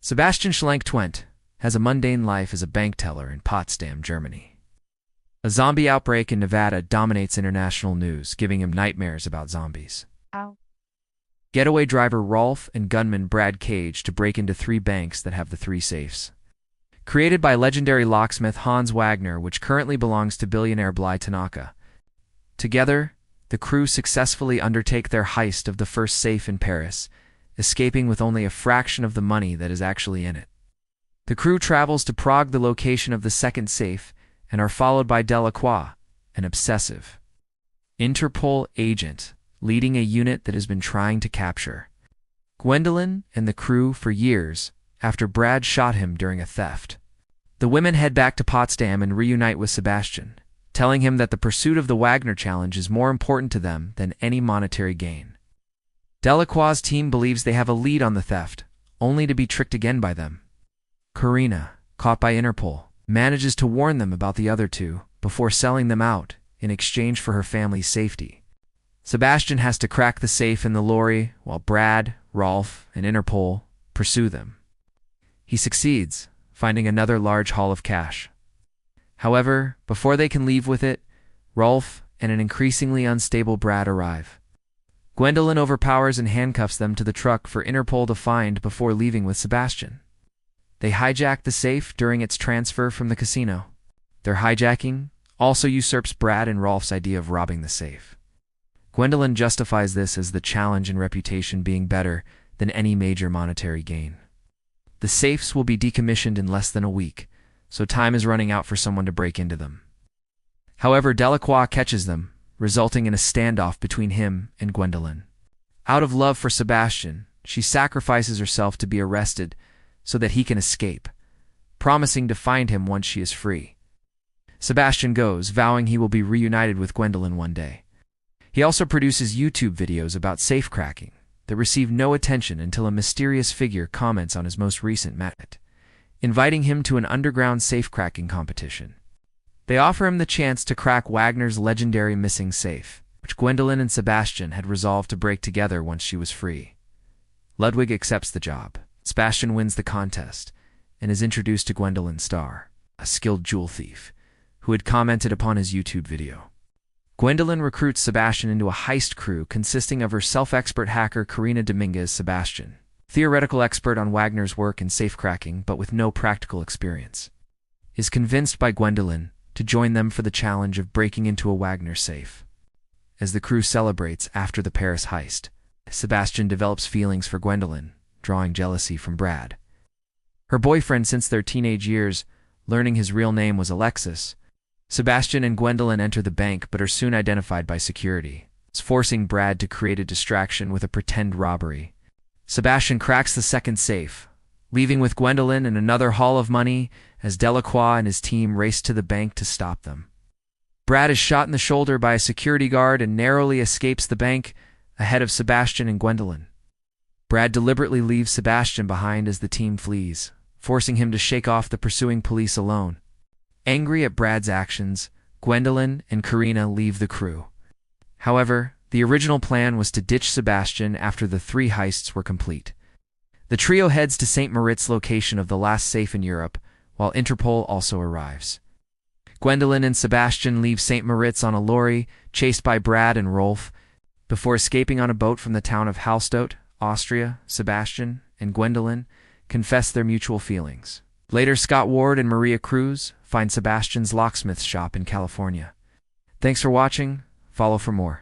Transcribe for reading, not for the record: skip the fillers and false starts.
Sebastian Schlenk-Twent has a mundane life as a bank teller in Potsdam, Germany. A zombie outbreak in Nevada dominates international news, giving him nightmares about zombies. Ow. Getaway driver Rolf and gunman Brad Cage to break into 3 banks that have the 3 safes. Created by legendary locksmith Hans Wagner, which currently belongs to billionaire Bly Tanaka. Together, the crew successfully undertake their heist of the first safe in Paris, escaping with only a fraction of the money that is actually in it. The crew travels to Prague, the location of the second safe, and are followed by Delacroix, an obsessive Interpol agent leading a unit that has been trying to capture Gwendolyn and the crew for years after Brad shot him during a theft. The women head back to Potsdam and reunite with Sebastian, telling him that the pursuit of the Wagner challenge is more important to them than any monetary gain. Delacroix's team believes they have a lead on the theft, only to be tricked again by them. Karina, caught by Interpol, manages to warn them about the other 2 before selling them out in exchange for her family's safety. Sebastian has to crack the safe in the lorry while Brad, Rolf, and Interpol pursue them. He succeeds, finding another large haul of cash. However, before they can leave with it, Rolf and an increasingly unstable Brad arrive. Gwendolyn overpowers and handcuffs them to the truck for Interpol to find before leaving with Sebastian. They hijack the safe during its transfer from the casino. Their hijacking also usurps Brad and Rolf's idea of robbing the safe. Gwendolyn justifies this as the challenge and reputation being better than any major monetary gain. The safes will be decommissioned in less than a week, so time is running out for someone to break into them. However, Delacroix catches them, resulting in a standoff between him and Gwendolyn. Out of love for Sebastian, she sacrifices herself to be arrested so that he can escape, promising to find him once she is free. Sebastian goes, vowing he will be reunited with Gwendolyn one day. He also produces YouTube videos about safe cracking that receive no attention until a mysterious figure comments on his most recent mat, inviting him to an underground safe cracking competition. They offer him the chance to crack Wagner's legendary missing safe, which Gwendolyn and Sebastian had resolved to break together once she was free. Ludwig accepts the job. Sebastian wins the contest and is introduced to Gwendolyn Starr, a skilled jewel thief, who had commented upon his YouTube video. Gwendolyn recruits Sebastian into a heist crew consisting of her self-expert hacker Karina Dominguez Sebastian, theoretical expert on Wagner's work in safe cracking but with no practical experience, is convinced by Gwendolyn to join them for the challenge of breaking into a Wagner safe. As the crew celebrates after the Paris heist, Sebastian develops feelings for Gwendolyn, drawing jealousy from Brad. Her boyfriend since their teenage years, learning his real name was Alexis. Sebastian and Gwendolyn enter the bank but are soon identified by security, forcing Brad to create a distraction with a pretend robbery. Sebastian cracks the second safe, leaving with Gwendolyn and another haul of money as Delacroix and his team race to the bank to stop them. Brad is shot in the shoulder by a security guard and narrowly escapes the bank ahead of Sebastian and Gwendolyn. Brad deliberately leaves Sebastian behind as the team flees, forcing him to shake off the pursuing police alone. Angry at Brad's actions, Gwendolyn and Karina leave the crew. However, the original plan was to ditch Sebastian after the 3 heists were complete. The trio heads to St. Moritz, location of the last safe in Europe, while Interpol also arrives. Gwendolyn and Sebastian leave St. Moritz on a lorry, chased by Brad and Rolf. Before escaping on a boat from the town of Hallstatt, Austria, Sebastian and Gwendolyn confess their mutual feelings. Later, Scott Ward and Maria Cruz find Sebastian's locksmith shop in California. Thanks for watching. Follow for more.